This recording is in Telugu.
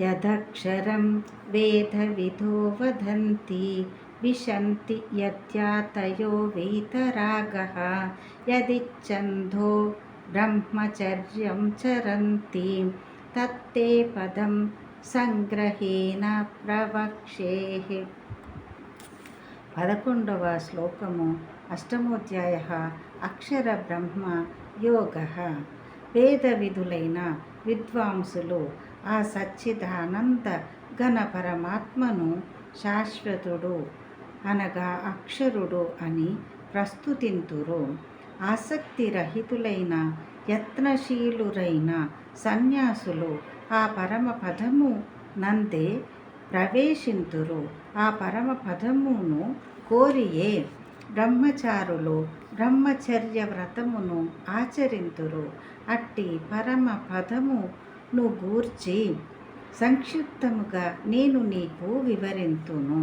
యదక్షరం వేదవిదో వదంతి విశంతి యత్యాతయో వీతరాగః యదిచ్ఛందో బ్రహ్మచర్యం చరంతి తత్తే పదం సంగ్రహేణ ప్రవక్ష్యేః. 11వ శ్లోకము. అష్టమోధ్యాయ. అక్షర బ్రహ్మ యోగ. వేద విధులైన విద్వాంసులు ఆ సచ్చిదానంద ఘన పరమాత్మను శాశ్వతుడు అనగా అక్షరుడు అని ప్రస్తుతింతురు. ఆసక్తిరహితులైన యత్నశీలురైన సన్యాసులు ఆ పరమ పదము నందే ప్రవేశింతురు. ఆ పరమ పదమును కోరియే బ్రహ్మచారులు బ్రహ్మచర్య వ్రతమును ఆచరింతురు. అట్టి పరమ పదమును గూర్చి సంక్షిప్తముగా నేను నీకు వివరింతును.